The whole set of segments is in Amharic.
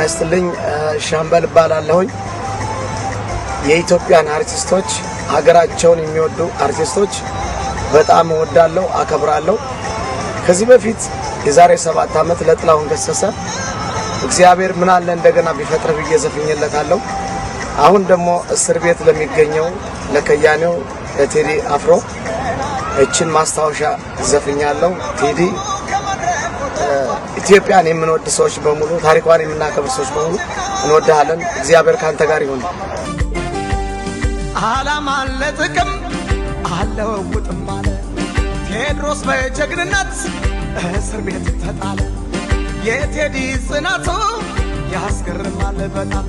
ይስጥልኝ ሻምበል ባላለሁኝ የኢትዮጵያን አርቲስቶች ሀገራቸውን የሚወዱ አርቲስቶች በጣም እወዳለሁ አከብራለሁ። ከዚህ በፊት የዛሬ 7 ዓመት ለጥላሁን ገሰሰ እግዚአብሔር ምን አለ እንደገና ቢፈጥር ብዬ ዘፍኜለታለሁ። አሁን ደግሞ እስር ቤት ለሚገኘው ለከያኔው ለቴዲ አፍሮ እችን ማስታወሻ ዘፍኛለሁ። ቴዲ ኢትዮጵያን የምንወድ ሰዎች በሙሉ ታሪኳን የምናከብር ሰዎች በሙሉ እንወዳለን። እግዚአብሔር ካንተ ጋር ይሁን። ዓላማ ለጥቅም አለው ውጥም አለ ቴድሮስ በጀግንነት እስር ቤት ተጣለ። የቴዲ ጽናቱ ያስገርማል በጣም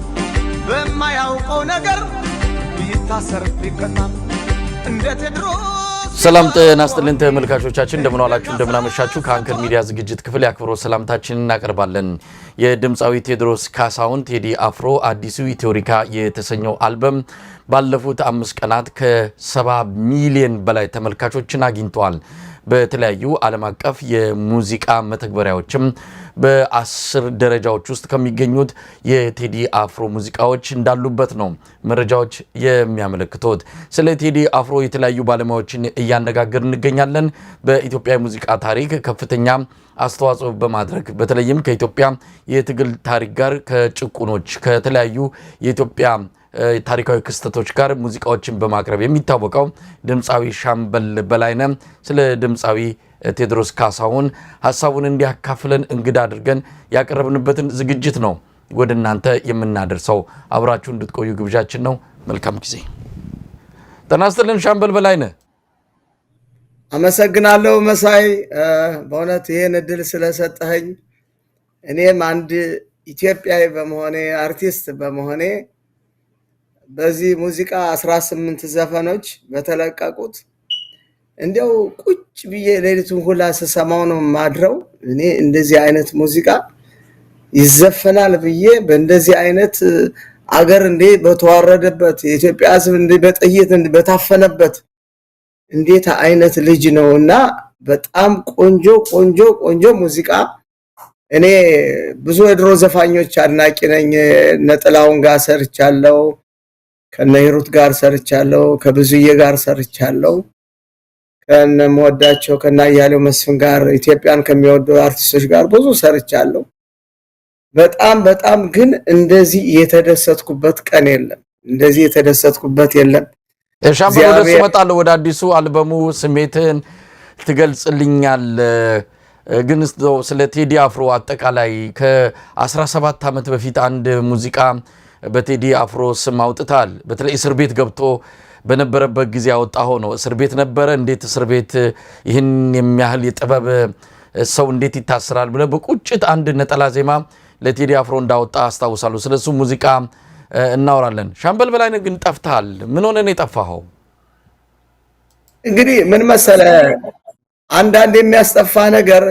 በማያውቀው ነገር ቢታሰር ቢቀጣም እንደ ቴድሮስ። ሰላም ጤና ይስጥልን ተመልካቾቻችን፣ እንደምን ዋላችሁ እንደምን አመሻችሁ። ከአንከር ሚዲያ ዝግጅት ክፍል ያክብሮት ሰላምታችንን እናቀርባለን። የድምጻዊ ቴዎድሮስ ካሳሁን ቴዲ አፍሮ አዲሱ ኢትዮሪካ የተሰኘው አልበም ባለፉት 5 ቀናት ከ70 ሚሊዮን በላይ ተመልካቾችን አግኝቷል። በተለያዩ ዓለም አቀፍ የሙዚቃ መተግበሪያዎችም በ10 ደረጃዎች ውስጥ ከሚገኙት የቴዲ አፍሮ ሙዚቃዎች እንዳሉበት ነው መረጃዎች የሚያመለክቱት። ስለ ቴዲ አፍሮ የተለያዩ ባለሙያዎችን እያነጋገር እንገኛለን። በኢትዮጵያ ሙዚቃ ታሪክ ከፍተኛ አስተዋጽኦ በማድረግ በተለይም ከኢትዮጵያ የትግል ታሪክ ጋር ከጭቁኖች ከተለያዩ የኢትዮጵያ ታሪካዊ ክስተቶች ጋር ሙዚቃዎችን በማቅረብ የሚታወቀው ድምጻዊ ሻምበል በላይነህ ስለ ድምጻዊ ቴዎድሮስ ካሳሁን ሐሳቡን እንዲያካፍለን እንግዳ አድርገን ያቀረብንበትን ዝግጅት ነው ወደ እናንተ የምናደርሰው። አብራችሁ እንድትቆዩ ግብዣችን ነው። መልካም ጊዜ። ጤና ይስጥልን ሻምበል በላይነህ። አመሰግናለሁ መሳይ፣ በእውነት ይሄን እድል ስለሰጠኸኝ። እኔም አንድ ኢትዮጵያዊ በመሆኔ አርቲስት በመሆኔ በዚህ ሙዚቃ 18 ዘፈኖች በተለቀቁት እንዲያው ቁጭ ብዬ ሌሊቱን ሁላ ስሰማው ነው ማድረው። እኔ እንደዚህ አይነት ሙዚቃ ይዘፈናል ብዬ በእንደዚህ አይነት አገር እንዴ በተዋረደበት የኢትዮጵያ ሕዝብ እንዴ በጥይት እንዴ በታፈነበት እንዴት አይነት ልጅ ነውና በጣም ቆንጆ ቆንጆ ቆንጆ ሙዚቃ። እኔ ብዙ የድሮ ዘፋኞች አድናቂ ነኝ። ነጥላውን ጋር ሰርቻለሁ፣ ከነሂሩት ጋር ሰርቻለሁ፣ ከብዙዬ ጋር ሰርቻለሁ፣ ከነመወዳቸው ከናያሌው መስፍን ጋር ኢትዮጵያን ከሚወዱ አርቲስቶች ጋር ብዙ ሰርቻለሁ። በጣም በጣም ግን እንደዚህ የተደሰትኩበት ቀን የለም። እንደዚህ የተደሰትኩበት የለም። ሻምበል ወደ ስመጣለሁ ወደ አዲሱ አልበሙ ስሜትን ትገልጽልኛል። ግን ስለ ቴዲ አፍሮ አጠቃላይ ከ17 ዓመት በፊት አንድ ሙዚቃ በቴዲ አፍሮ ስም አውጥታል። በተለይ እስር ቤት ገብቶ በነበረበት ጊዜ ያወጣው ነው። እስር ቤት ነበረ። እንዴት እስር ቤት ይህን የሚያህል የጥበብ ሰው እንዴት ይታሰራል ብለ በቁጭት አንድ ነጠላ ዜማ ለቴዲ አፍሮ እንዳወጣ አስታውሳለሁ። ስለሱ ሙዚቃ እናወራለን። ሻምበል በላይነህ ግን ጠፍተሃል። ምን ሆነ ነው የጠፋኸው? እንግዲህ ምን መሰለ፣ አንዳንድ የሚያስጠፋ ነገር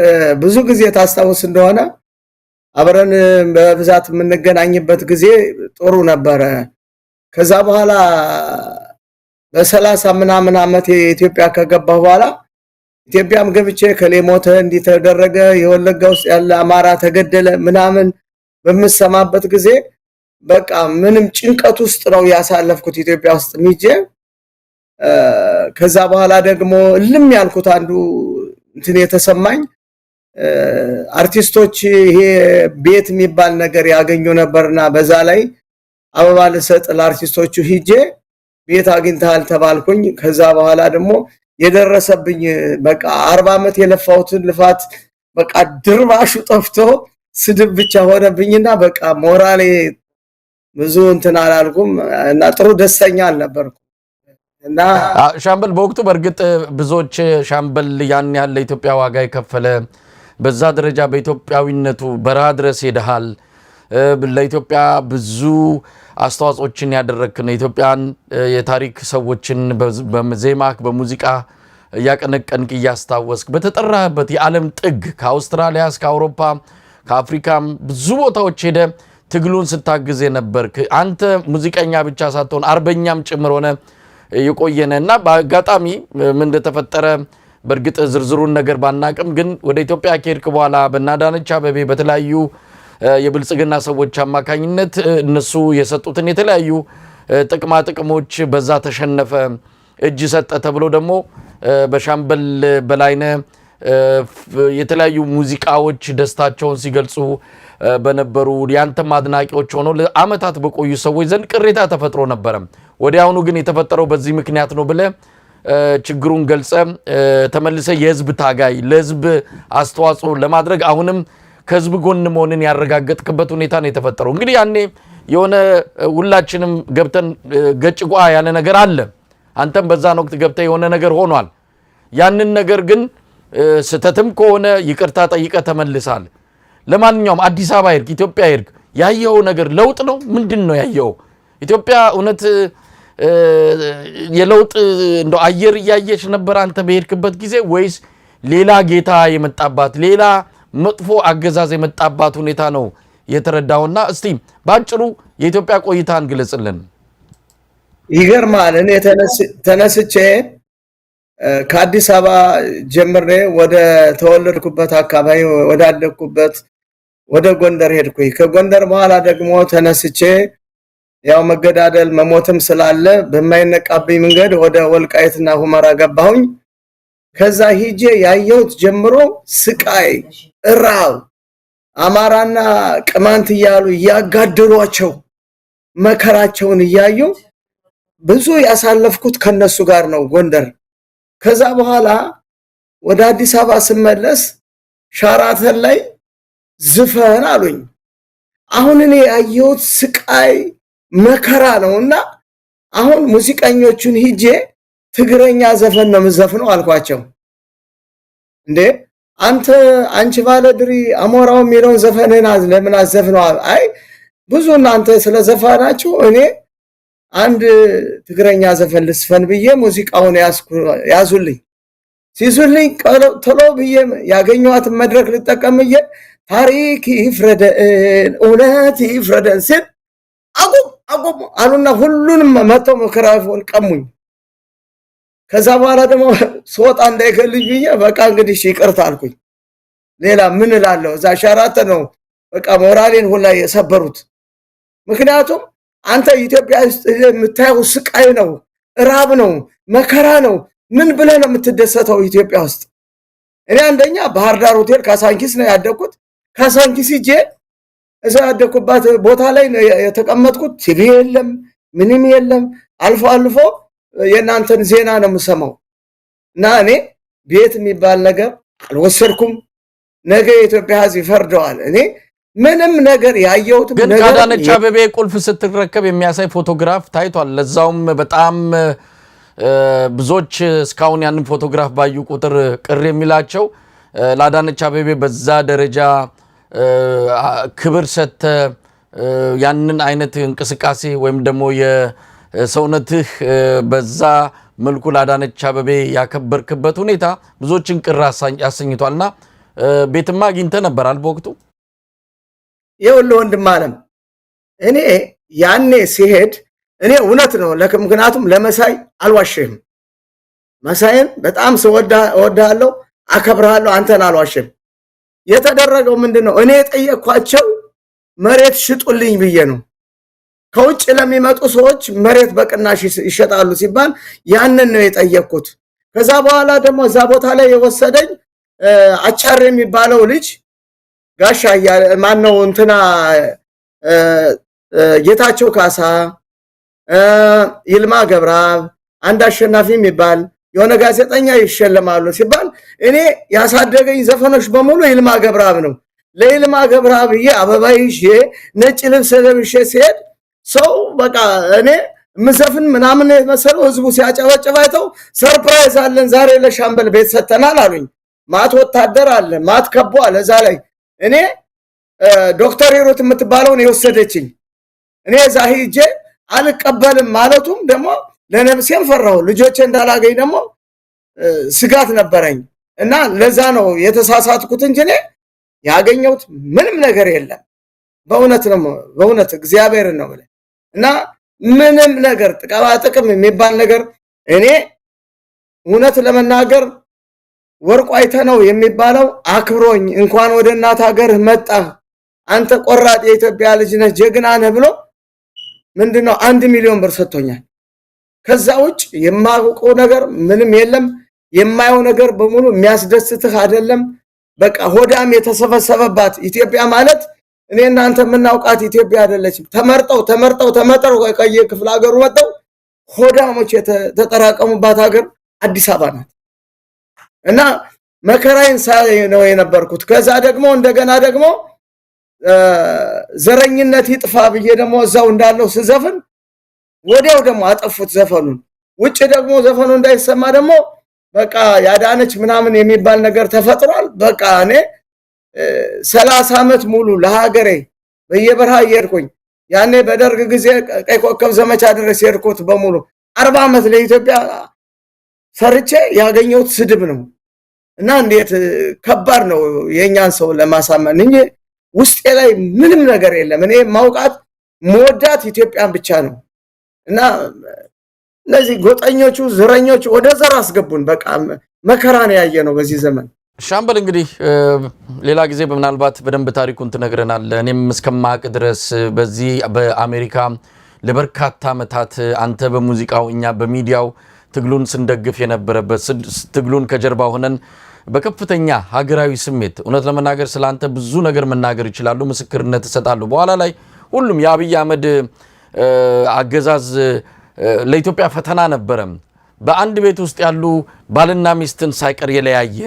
ብዙ ጊዜ ታስታውስ እንደሆነ አብረን በብዛት የምንገናኝበት ጊዜ ጥሩ ነበረ። ከዛ በኋላ በ30 ምናምን ዓመት የኢትዮጵያ ከገባ በኋላ ኢትዮጵያም ገብቼ ከሌሞተ እንዲተደረገ የወለጋ ውስጥ ያለ አማራ ተገደለ ምናምን በመሰማበት ጊዜ በቃ ምንም ጭንቀት ውስጥ ነው ያሳለፍኩት ኢትዮጵያ ውስጥ ሚጄ። ከዛ በኋላ ደግሞ እልም ያልኩት አንዱ እንትን የተሰማኝ አርቲስቶች ይሄ ቤት የሚባል ነገር ያገኙ ነበርና በዛ ላይ አበባ ልሰጥ ለአርቲስቶቹ ሂጄ ቤት አግኝተሃል ተባልኩኝ። ከዛ በኋላ ደግሞ የደረሰብኝ በቃ 40 ዓመት የለፋውትን ልፋት በቃ ድርባሹ ጠፍቶ ስድብ ብቻ ሆነብኝና በቃ ሞራሌ ብዙ እንትን አላልኩም እና ጥሩ ደስተኛ አልነበርኩም። እና ሻምበል በወቅቱ በእርግጥ ብዙዎች ሻምበል ያን ያህል ለኢትዮጵያ ዋጋ የከፈለ በዛ ደረጃ በኢትዮጵያዊነቱ በረሃ ድረስ ሄደሃል፣ ለኢትዮጵያ ብዙ አስተዋጽኦችን ያደረክ ነው። ኢትዮጵያን የታሪክ ሰዎችን በዜማክ በሙዚቃ ያቀነቀንክ እያስታወስክ በተጠራበት የዓለም ጥግ ከአውስትራሊያ እስከ አውሮፓ ከአፍሪካም ብዙ ቦታዎች ሄደ ትግሉን ስታግዝ የነበርክ አንተ ሙዚቀኛ ብቻ ሳትሆን አርበኛም ጭምር ሆነ የቆየነና በአጋጣሚ ምን እንደተፈጠረ በእርግጥ ዝርዝሩን ነገር ባናቅም ግን ወደ ኢትዮጵያ ከሄድክ በኋላ በናዳነች አበቤ በተለያዩ የብልጽግና ሰዎች አማካኝነት እነሱ የሰጡትን የተለያዩ ጥቅማ ጥቅሞች በዛ ተሸነፈ እጅ ሰጠ ተብሎ ደግሞ በሻምበል በላይነህ የተለያዩ ሙዚቃዎች ደስታቸውን ሲገልጹ በነበሩ ያንተም አድናቂዎች ሆነው ለአመታት በቆዩ ሰዎች ዘንድ ቅሬታ ተፈጥሮ ነበር። ወዲያውኑ ግን የተፈጠረው በዚህ ምክንያት ነው ብለ ችግሩን ገልጸ ተመልሰ የህዝብ ታጋይ ለህዝብ አስተዋጽኦ ለማድረግ አሁንም ከህዝብ ጎን መሆንን ያረጋገጥክበት ሁኔታ ነው የተፈጠረው። እንግዲህ ያኔ የሆነ ሁላችንም ገብተን ገጭቋ ያለ ነገር አለ። አንተም በዛን ወቅት ገብተ የሆነ ነገር ሆኗል። ያንን ነገር ግን ስተትም ከሆነ ይቅርታ ጠይቀ ተመልሳል። ለማንኛውም አዲስ አበባ ይርክ ኢትዮጵያ ይርክ ያየው ነገር ለውጥ ነው ምንድነው ያየው? ኢትዮጵያ እውነት የለውጥ እንደው አየር ያየሽ ነበር አንተ በሄድክበት ጊዜ ወይስ ሌላ ጌታ የመጣባት ሌላ መጥፎ አገዛዝ የመጣባት ሁኔታ ነው የተረዳውና? እስቲ ባጭሩ የኢትዮጵያ ቆይታን ግለጽልን። ይገርማል። እኔ ተነስቼ ከአዲስ አበባ ጀምሬ ወደ ተወለድኩበት አካባቢ ወደ አደግኩበት ወደ ጎንደር ሄድኩኝ። ከጎንደር በኋላ ደግሞ ተነስቼ ያው መገዳደል መሞትም ስላለ በማይነቃብኝ መንገድ ወደ ወልቃይትና ሁመራ ገባሁኝ። ከዛ ሂጄ ያየሁት ጀምሮ ስቃይ፣ እራብ፣ አማራና ቅማንት እያሉ ያጋድሏቸው መከራቸውን እያየሁ ብዙ ያሳለፍኩት ከነሱ ጋር ነው ጎንደር። ከዛ በኋላ ወደ አዲስ አበባ ስመለስ ሻራተን ላይ ዝፈን አሉኝ። አሁን እኔ ያየሁት ስቃይ መከራ ነውና አሁን ሙዚቀኞቹን ሂጄ ትግረኛ ዘፈን ነው የምዘፍነው አልኳቸው። እንዴ አንቺ ባለድሪ አሞራው የሚለውን ዘፈንን ለምን አዘፍነው? አይ ብዙ እናንተ ስለዘፈናችሁ እኔ አንድ ትግረኛ ዘፈን ልስፈን ብዬ ሙዚቃውን ያዙልኝ። ሲዙልኝ ቶሎ ብዬ ያገኘኋትን መድረክ ልጠቀም ብዬ ታሪክ ይፍረደን እውነት ይፍረደን ሲል አቁም አሉና ሁሉንም መተው ሚክሮፎን ቀሙኝ። ከዛ በኋላ ደግሞ ስወጣ እንዳይገልኝ ብዬ በቃ እንግዲህ ይቅርታ አልኩኝ። ሌላ ምን እላለሁ? እዛ ሻራተ ነው በቃ ሞራሌን ሁላ የሰበሩት። ምክንያቱም አንተ ኢትዮጵያ ውስጥ የምታየው ስቃይ ነው፣ ራብ ነው፣ መከራ ነው። ምን ብለህ ነው የምትደሰተው ኢትዮጵያ ውስጥ? እኔ አንደኛ ባህር ዳር ሆቴል ካሳንኪስ ነው ያደኩት። ካሳንኪስ ሂጄ እዛ ያደኩባት ቦታ ላይ ነው የተቀመጥኩት። ቲቪ የለም ምንም የለም። አልፎ አልፎ የናንተን ዜና ነው የምሰማው እና እኔ ቤት የሚባል ነገር አልወሰድኩም። ነገ የኢትዮጵያ ሕዝብ ይፈርደዋል። እኔ ምንም ነገር ያየሁት ግን አዳነች አቤቤ ቁልፍ ስትረከብ የሚያሳይ ፎቶግራፍ ታይቷል። ለዛውም በጣም ብዙዎች እስካሁን ያንን ፎቶግራፍ ባዩ ቁጥር ቅር የሚላቸው ለአዳነች አቤቤ በዛ ደረጃ ክብር ሰተ ያንን አይነት እንቅስቃሴ ወይም ደግሞ የሰውነትህ በዛ መልኩ ለአዳነች አቤቤ ያከበርክበት ሁኔታ ብዙዎችን ቅር ያሰኝቷልና ቤትማ አግኝተህ ነበራል በወቅቱ? ይኸውልህ ወንድም አለም እኔ ያኔ ሲሄድ እኔ እውነት ነው ምክንያቱም ለመሳይ አልዋሽህም። መሳይን በጣም እወድሃለሁ፣ አከብርሃለሁ። አንተን አልዋሽህም። የተደረገው ምንድነው? እኔ የጠየኳቸው መሬት ሽጡልኝ ብዬ ነው። ከውጭ ለሚመጡ ሰዎች መሬት በቅናሽ ይሸጣሉ ሲባል ያንን ነው የጠየቅኩት። ከዛ በኋላ ደግሞ እዛ ቦታ ላይ የወሰደኝ አቻር የሚባለው ልጅ ጋሻ ማነው እንትና ጌታቸው ካሳ፣ ይልማ ገብረአብ፣ አንድ አሸናፊ የሚባል የሆነ ጋዜጠኛ ይሸለማሉ ሲባል እኔ ያሳደገኝ ዘፈኖች በሙሉ ይልማ ገብረአብ ነው። ለይልማ ገብረአብ አበባ ይዤ ነጭ ልብስ ለብሼ ሲሄድ ሰው በቃ እኔ ምዘፍን ምናምን መሰለው ህዝቡ ሲያጨበጭብ አይተው ሰርፕራይዝ አለን ዛሬ ለሻምበል ቤት ሰተናል አሉኝ። ማት ወታደር አለ፣ ማት ከቦ አለ እዛ ላይ። እኔ ዶክተር ሂሩት የምትባለውን የወሰደችኝ እኔ እዛ ሂጄ አልቀበልም ማለቱም ደግሞ ለነፍሴም ፈራሁ። ልጆቼ እንዳላገኝ ደግሞ ስጋት ነበረኝ እና ለዛ ነው የተሳሳትኩት እንጂ እኔ ያገኘሁት ምንም ነገር የለም። በእውነት እግዚአብሔር ነው እና ምንም ነገር ጥቅም የሚባል ነገር እኔ እውነት ለመናገር ወርቁ አይተነው የሚባለው አክብሮኝ እንኳን ወደ እናት ሀገር መጣ አንተ ቆራጥ የኢትዮጵያ ልጅ ነህ ጀግና ነህ ብሎ ምንድነው 1 ሚሊዮን ብር ሰጥቶኛል። ከዛ ውጭ የማውቀው ነገር ምንም የለም። የማየው ነገር በሙሉ የሚያስደስትህ አይደለም። በቃ ሆዳም የተሰበሰበባት ኢትዮጵያ ማለት እኔና አንተ የምናውቃት ኢትዮጵያ አይደለችም። ተመርጠው ከየክፍለ ሀገሩ መጥተው ሆዳሞች የተጠራቀሙባት ሀገር አዲስ አበባ ናት። እና መከራዬን ሳይ ነው የነበርኩት። ከዛ ደግሞ እንደገና ደግሞ ዘረኝነት ይጥፋ ብዬ ደግሞ እዛው እንዳለው ስዘፍን ወዲያው ደግሞ አጠፉት ዘፈኑን። ውጭ ደግሞ ዘፈኑ እንዳይሰማ ደግሞ በቃ ያዳነች ምናምን የሚባል ነገር ተፈጥሯል። በቃ እኔ 30 ዓመት ሙሉ ለሀገሬ በየበረሃ እየሄድኩኝ ያኔ በደርግ ጊዜ ቀይ ኮከብ ዘመቻ ድረስ የሄድኩት በሙሉ 40 ዓመት ለኢትዮጵያ ሰርቼ ያገኘሁት ስድብ ነው። እና እንዴት ከባድ ነው የኛን ሰው ለማሳመን እንጂ ውስጤ ላይ ምንም ነገር የለም። እኔ ማውቃት መወዳት ኢትዮጵያን ብቻ ነው። እና እነዚህ ጎጠኞቹ ዘረኞቹ ወደ ዘር አስገቡን። በቃ መከራ ነው ያየነው በዚህ ዘመን። ሻምበል እንግዲህ ሌላ ጊዜ በምናልባት በደንብ ታሪኩን ትነግረናለህ። እኔም እስከማቅ ድረስ በዚህ በአሜሪካ ለበርካታ ዓመታት አንተ በሙዚቃው እኛ በሚዲያው ትግሉን ስንደግፍ የነበረበት ትግሉን ከጀርባ ሆነን በከፍተኛ ሀገራዊ ስሜት እውነት ለመናገር ስላንተ ብዙ ነገር መናገር ይችላሉ፣ ምስክርነት ይሰጣሉ። በኋላ ላይ ሁሉም የአብይ አህመድ አገዛዝ ለኢትዮጵያ ፈተና ነበረ። በአንድ ቤት ውስጥ ያሉ ባልና ሚስትን ሳይቀር የለያየ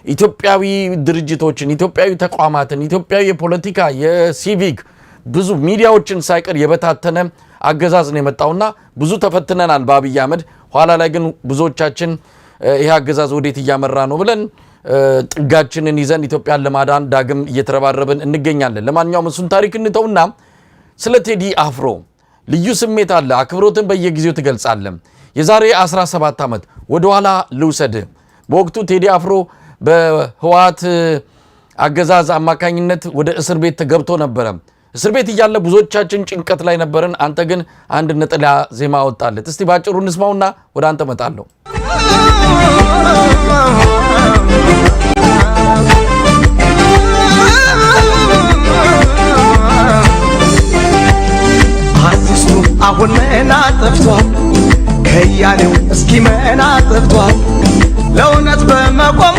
ኢትዮጵያዊ ድርጅቶችን፣ ኢትዮጵያዊ ተቋማትን፣ ኢትዮጵያዊ የፖለቲካ የሲቪክ ብዙ ሚዲያዎችን ሳይቀር የበታተነ አገዛዝ ነው የመጣውና ብዙ ተፈትነናል በአብይ አህመድ። ኋላ ላይ ግን ብዙዎቻችን ይሄ አገዛዝ ወዴት እያመራ ነው ብለን ጥጋችንን ይዘን ኢትዮጵያን ለማዳን ዳግም እየተረባረብን እንገኛለን። ለማንኛውም እሱን ታሪክ እንተውና ስለ ቴዲ አፍሮ ልዩ ስሜት አለ፣ አክብሮትን በየጊዜው ትገልጻለህ። የዛሬ 17 ዓመት ወደ ኋላ ልውሰድ። በወቅቱ ቴዲ አፍሮ በህወሓት አገዛዝ አማካኝነት ወደ እስር ቤት ተገብቶ ነበረ። እስር ቤት እያለ ብዙዎቻችን ጭንቀት ላይ ነበርን። አንተ ግን አንድ ነጠላ ዜማ አወጣለት። እስቲ ባጭሩ እንስማውና ወደ አንተ መጣለሁ። አርቲስቱ አሁን መና ጠፍቷል፣ ከያኔው እስኪ መና ጠፍቷል። ለእውነት በመቆሙ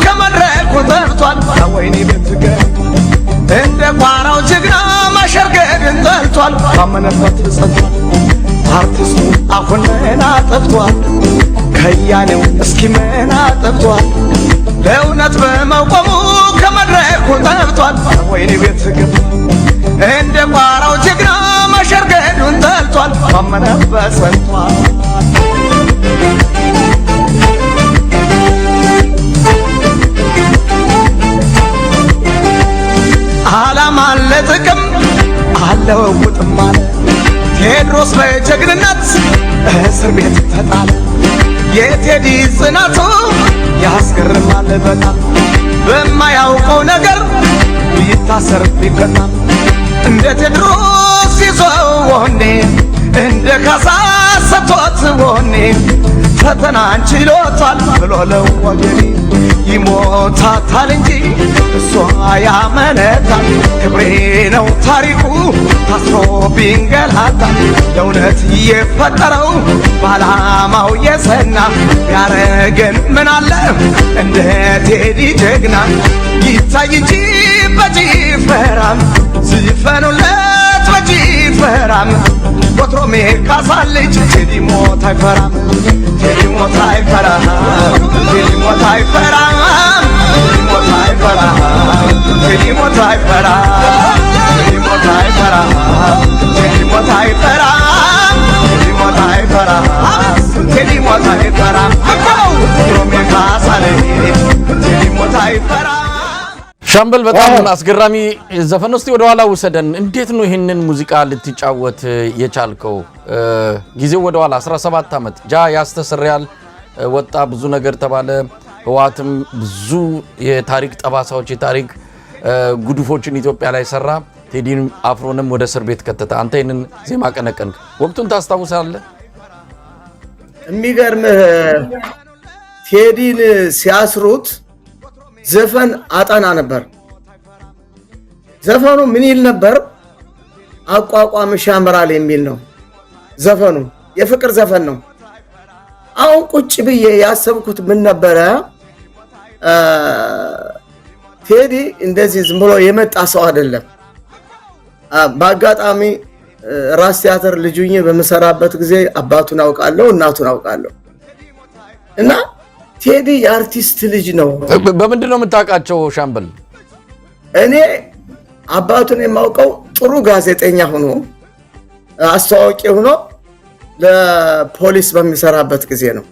ከመድረኩ ጠፍቷል። ወይኔ ቤት ገ እንደ ቋራው ጀግና ማሸርገድን ጠልቷል። ካመነበት ጸንቷል። አርቲስቱ አሁን መና ጠፍቷል፣ ከያኔው እስኪ መና ጠፍቷል። ለእውነት በመቆሙ ከመድረኩ ጠፍቷል። ወይኔ ቤት ገ እንደ ቋራው ጀግና ማሸርገዱን ጠልቷል። ካመነበት ጸንቷል። ዓላማ ለጥቅም አለውጥም አለ ቴድሮስ በጀግንነት እስር ቤት ተጣለ። የቴዲ ጽናቱ ያስገርማል በጣም በማያውቀው ነገር ቢታሰር ቢቀጣም እንደ ቴድሮስ ይዞው ወኔ እንደ ካሳ ሰጥቶት ወኔ ፈተናን ችሎታል ብሎ ለወገኔ ይሞታታል እንጂ እሷ ያመነታል። ክብሬ ነው ታሪኩ ታስሮ ቢንገላታ ለእውነት የፈጠረው ባላማው የሰና ያረገን ምን አለ እንደ ቴዲ ጀግና ይታይ እንጂ በጭፈራም ዝፈኑለት በጭፈራም ወትሮም የካሳን ልጅ ቴዲ ሞት አይፈራም። ቴዲ ሞት አይፈራም። ቴዲ ሞት አይፈራም። ቴዲ ሞት አይፈራም። ቴዲ ሞት አይፈራም። ቴዲ ሞት አይፈራም። ቴዲ ሞት አይፈራም። ቴዲ ሞት አይፈራም። ቴዲ ሞት አይፈራም። ወትሮም የካሳን ልጅ ቴዲ ሞት አይፈራም። ሻምበል በጣም አስገራሚ ዘፈን። እስቲ ወደ ኋላ ውሰደን። እንዴት ነው ይሄንን ሙዚቃ ልትጫወት የቻልከው? ጊዜው ወደ ኋላ 17 ዓመት ጃ ያስተሰርያል ወጣ፣ ብዙ ነገር ተባለ። ህወሓትም ብዙ የታሪክ ጠባሳዎች የታሪክ ጉድፎችን ኢትዮጵያ ላይ ሰራ። ቴዲ አፍሮንም ወደ እስር ቤት ከተተ። አንተ ይሄንን ዜማ ቀነቀንክ። ወቅቱን ታስታውሳለህ? የሚገርምህ ቴዲን ሲያስሩት ዘፈን አጠና ነበር። ዘፈኑ ምን ይል ነበር? አቋቋምሽ ያምራል የሚል ነው ዘፈኑ። የፍቅር ዘፈን ነው። አሁን ቁጭ ብዬ ያሰብኩት ምን ነበረ? ቴዲ እንደዚህ ዝም ብሎ የመጣ ሰው አይደለም። በአጋጣሚ ራስ ቲያትር ልጁኝ በመሰራበት ጊዜ አባቱን አውቃለሁ፣ እናቱን አውቃለሁ። እና ቴዲ የአርቲስት ልጅ ነው። በምንድን ነው የምታውቃቸው ሻምበል? እኔ አባቱን የማውቀው ጥሩ ጋዜጠኛ ሆኖ አስተዋዋቂ ሆኖ ለፖሊስ በሚሰራበት ጊዜ ነው።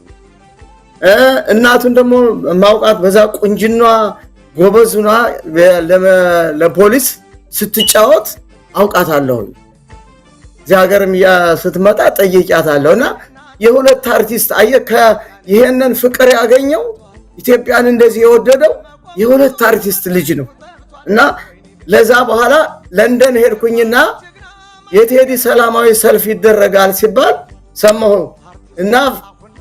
እናቱን ደግሞ ማውቃት በዛ ቁንጅና ጎበዙና ለፖሊስ ስትጫወት አውቃታለሁ። እዚህ ሀገርም ስትመጣ ጠይቂያታለሁና የሁለት አርቲስት ይሄንን ፍቅር ያገኘው ኢትዮጵያን እንደዚህ የወደደው የሁለት አርቲስት ልጅ ነው። እና ለዛ በኋላ ለንደን ሄድኩኝና የቴዲ ሰላማዊ ሰልፍ ይደረጋል ሲባል ሰማሁ እና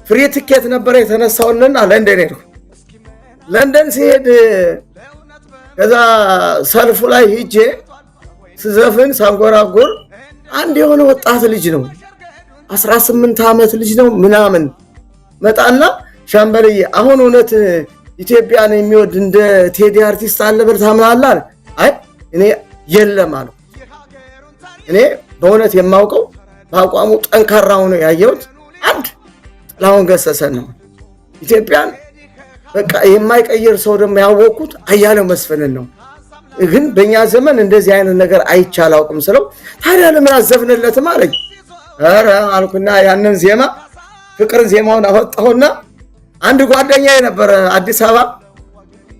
ፍሪ ቲኬት ነበር የተነሳውልና ለንደን ሄድኩ። ለንደን ሲሄድ ከዛ ሰልፉ ላይ ሂጄ ስዘፍን ሳንጎራጎር አንድ የሆነ ወጣት ልጅ ነው 18 ዓመት ልጅ ነው ምናምን መጣና ሻምበልዬ አሁን እውነት ኢትዮጵያን የሚወድ እንደ ቴዲ አርቲስት አለ ብለህ ታምናለህ? አይ እኔ የለም አለው። እኔ በእውነት የማውቀው በአቋሙ ጠንካራ ሆኖ ያየሁት አንድ ጥላሁን ገሰሰ ነው። ኢትዮጵያን በቃ የማይቀየር ሰው ደግሞ ያወቅኩት አያሌው መስፍንን ነው። ግን በእኛ ዘመን እንደዚህ አይነት ነገር አይቻል አውቅም ስለው ታዲያ ለምን አዘፍንለትም አለኝ። ኧረ አልኩና ያንን ዜማ ፍቅር ዜማውን አወጣሁና አንድ ጓደኛዬ ነበር አዲስ አበባ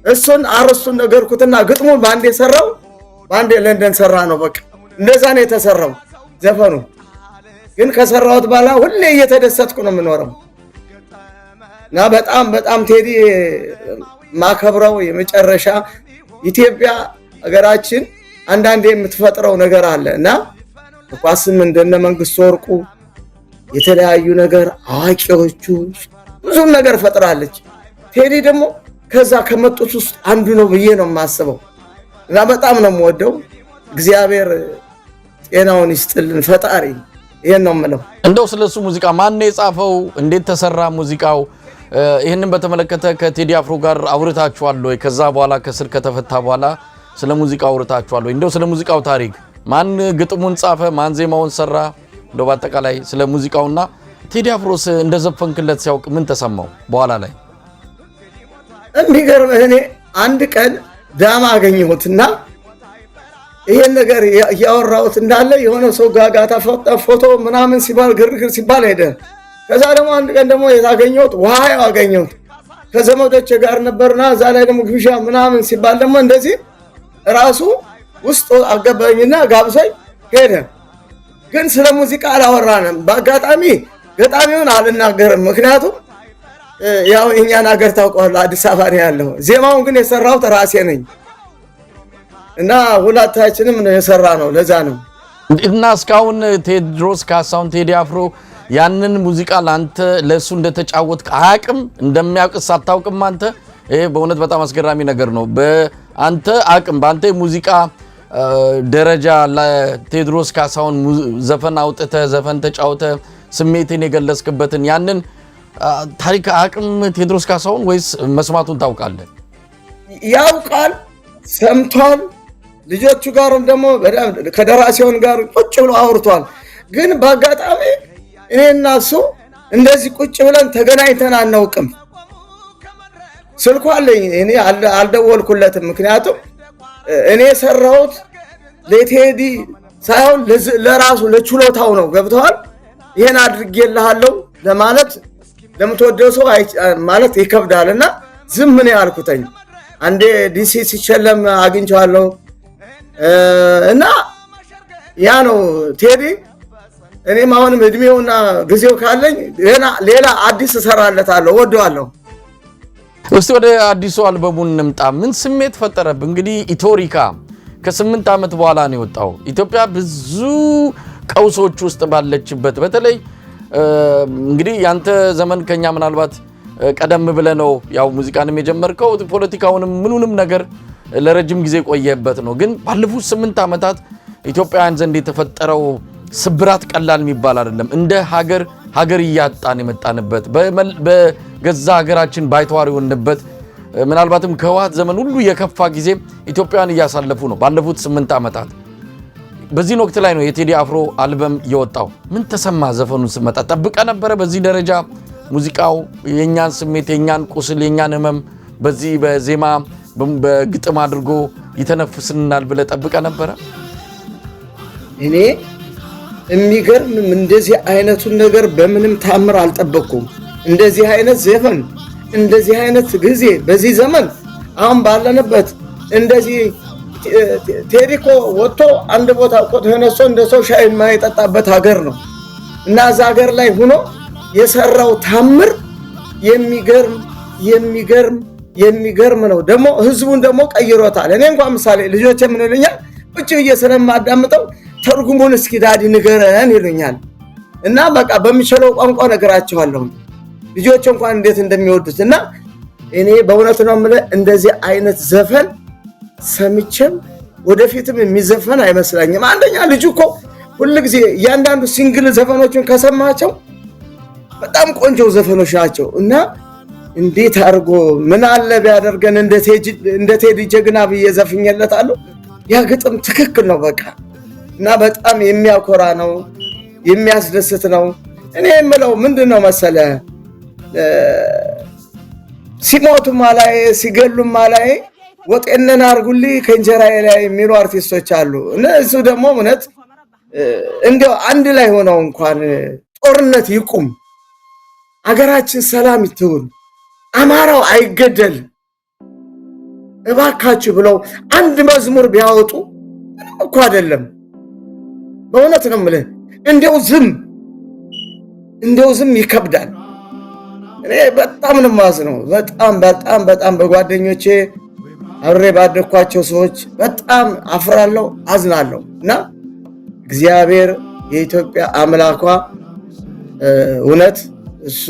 እሱን አርስቱን ነገርኩትና ግጥሙን ባንዴ ሰራው፣ ባንዴ ለንደን ሰራ ነው። በቃ እንደዛ ነው የተሰራው ዘፈኑ። ግን ከሰራሁት በኋላ ሁሌ እየተደሰትኩ ነው የምኖረው እና በጣም ቴዲ ማከብረው የመጨረሻ ኢትዮጵያ ሀገራችን አንዳንዴ የምትፈጥረው ነገር አለ እና ኳስም እንደነ መንግስቱ ወርቁ የተለያዩ ነገር አዋቂዎቹ ብዙ ነገር ፈጥራለች። ቴዲ ደግሞ ከዛ ከመጡት ውስጥ አንዱ ነው ብዬ ነው የማስበው እና በጣም ነው የምወደው። እግዚአብሔር ጤናውን ይስጥልን ፈጣሪ። ይሄን ነው የምለው። እንደው ስለሱ ሙዚቃ ማን ነው የጻፈው? እንዴት ተሰራ ሙዚቃው? ይሄንን በተመለከተ ከቴዲ አፍሮ ጋር አውርታችኋል ወይ? ከዛ በኋላ ከስር ከተፈታ በኋላ ስለ ሙዚቃው አውርታችኋል ወይ? እንደው ስለ ሙዚቃው ታሪክ ማን ግጥሙን ጻፈ? ማን ዜማውን ሰራ? እንደው በአጠቃላይ ስለ ሙዚቃውና ቴዲ አፍሮስ እንደዘፈንክለት ሲያውቅ ምን ተሰማው? በኋላ ላይ የሚገርምህ እኔ አንድ ቀን ዳማ አገኘሁትና ይሄን ነገር ያወራሁት እንዳለ የሆነ ሰው ጋጋታ ፎቶ ምናምን ሲባል ግርግር ሲባል ሄደ። ከዛ ደግሞ አንድ ቀን ደግሞ የታገኘሁት ውሃው አገኘሁት ከዘመዶቼ ጋር ነበርና እዛ ላይ ደግሞ ግብዣ ምናምን ሲባል ደግሞ እንደዚህ ራሱ ውስጥ አገባኝና ጋብሰኝ ሄደ። ግን ስለ ሙዚቃ አላወራንም። በአጋጣሚ ገጣሚውን አልናገርም፣ ምክንያቱም ያው እኛን ሀገር ታውቀዋለህ አዲስ አበባ ነው ያለው። ዜማውን ግን የሰራሁት ራሴ ነኝ እና ሁላታችንም ነው የሰራ ነው። ለዛ ነው እና እስካሁን ቴዎድሮስ ካሳሁን ቴዲ አፍሮ ያንን ሙዚቃ ላንተ ለሱ እንደተጫወትክ አያውቅም? እንደሚያውቅስ አታውቅም አንተ? ይሄ በእውነት በጣም አስገራሚ ነገር ነው። በአንተ አቅም በአንተ ሙዚቃ ደረጃ ለቴዎድሮስ ካሳሁን ዘፈን አውጥተ ዘፈን ተጫውተ ስሜትን የገለጽክበትን ያንን ታሪክ አቅም ቴዎድሮስ ካሳሁን ወይስ መስማቱን ታውቃለህ? ያውቃል፣ ሰምቷል። ልጆቹ ጋርም ደግሞ ከደራሲውን ጋር ቁጭ ብሎ አውርቷል። ግን በአጋጣሚ እኔና እሱ እንደዚህ ቁጭ ብለን ተገናኝተን አናውቅም። ስልኩ አለኝ፣ እኔ አልደወልኩለትም። ምክንያቱም እኔ የሰራሁት ለቴዲ ሳይሆን ለራሱ ለችሎታው ነው። ገብተዋል። ይሄን አድርጌልሃለሁ ለማለት ለምትወደው ሰው ማለት ይከብዳልና ዝም ምን ያልኩተኝ አንዴ ዲሲ ሲሸለም አግኝቻለሁ እና ያ ነው ቴዲ። እኔም አሁንም እድሜውና ጊዜው ካለኝ ሌላ አዲስ እሰራለታለሁ፣ ወደዋለሁ። እስቲ ወደ አዲሱ አልበሙን እንምጣ። ምን ስሜት ፈጠረብ? እንግዲህ ኢትዮሪካ ከ8 ዓመት በኋላ ነው የወጣው። ኢትዮጵያ ብዙ ቀውሶች ውስጥ ባለችበት በተለይ እንግዲህ ያንተ ዘመን ከኛ ምናልባት ቀደም ብለ ነው ያው ሙዚቃንም የጀመርከው ፖለቲካውንም ምኑንም ነገር ለረጅም ጊዜ ቆየበት ነው። ግን ባለፉት 8 ዓመታት ኢትዮጵያውያን ዘንድ የተፈጠረው ስብራት ቀላል የሚባል አይደለም። እንደ ሀገር እያጣን የመጣንበት በገዛ ሀገራችን ባይተዋር የሆንበት ምናልባትም ከህወሓት ዘመን ሁሉ የከፋ ጊዜ ኢትዮጵያውያን እያሳለፉ ነው ባለፉት 8 ዓመታት። በዚህ ወቅት ላይ ነው የቴዲ አፍሮ አልበም የወጣው። ምን ተሰማ? ዘፈኑን ስመጣ ጠብቀ ነበረ? በዚህ ደረጃ ሙዚቃው የኛን ስሜት፣ የኛን ቁስል፣ የኛን ህመም በዚህ በዜማ በግጥም አድርጎ ይተነፍስናል ብለ ጠብቀ ነበረ? እኔ የሚገርም እንደዚህ አይነቱን ነገር በምንም ታምር አልጠበቅኩም። እንደዚህ አይነት ዘፈን፣ እንደዚህ አይነት ጊዜ በዚህ ዘመን አሁን ባለንበት እንደዚህ ቴዲኮ ወጥቶ አንድ ቦታ እኮ ተነስቶ እንደ ሰው ሻይ የማይጠጣበት ሀገር ነው እና እዛ ሀገር ላይ ሆኖ የሰራው ታምር የሚገርም ነው። ደግሞ ህዝቡን ደግሞ ቀይሮታል። እኔ እንኳን ምሳሌ ልጆቼ ምን ይሉኛል? ቁጭ ብዬ ስለማዳምጠው ተርጉሙን እስኪ ዳዲ ንገረን ይሉኛል እና በቃ በሚችለው ቋንቋ ነገራቸዋለሁ ልጆች እንኳን እንዴት እንደሚወዱት። እና እኔ በእውነት ነው የምልህ እንደዚህ አይነት ዘፈን ሰምቼም ወደፊትም የሚዘፈን አይመስለኝም። አንደኛ ልጁ እኮ ሁልጊዜ እያንዳንዱ ሲንግል ዘፈኖችን ከሰማቸው በጣም ቆንጆ ዘፈኖች ናቸው እና እንዴት አድርጎ ምን አለ ቢያደርገን እንደ ቴዲ ጀግና ብዬ ዘፍኜለታለሁ። ያ ግጥም ትክክል ነው በቃ እና በጣም የሚያኮራ ነው፣ የሚያስደስት ነው። እኔ የምለው ምንድነው መሰለ ሲሞቱም አላይ ሲገሉም አላይ ወጤነን አርጉልኝ ከእንጀራዬ ላይ የሚሉ አርቲስቶች አሉ። እነሱ ደግሞ እውነት እንዲያው አንድ ላይ ሆነው እንኳን ጦርነት ይቁም፣ አገራችን ሰላም ይትሁን፣ አማራው አይገደል እባካችሁ ብለው አንድ መዝሙር ቢያወጡ እኮ አይደለም። በእውነት ነው የምልህ እንዲያው ዝም ይከብዳል። እኔ በጣም ነው የማዝነው። በጣም በጓደኞቼ አብሬ ባደኳቸው ሰዎች በጣም አፍራለሁ፣ አዝናለሁ እና እግዚአብሔር የኢትዮጵያ አምላኳ እውነት እሱ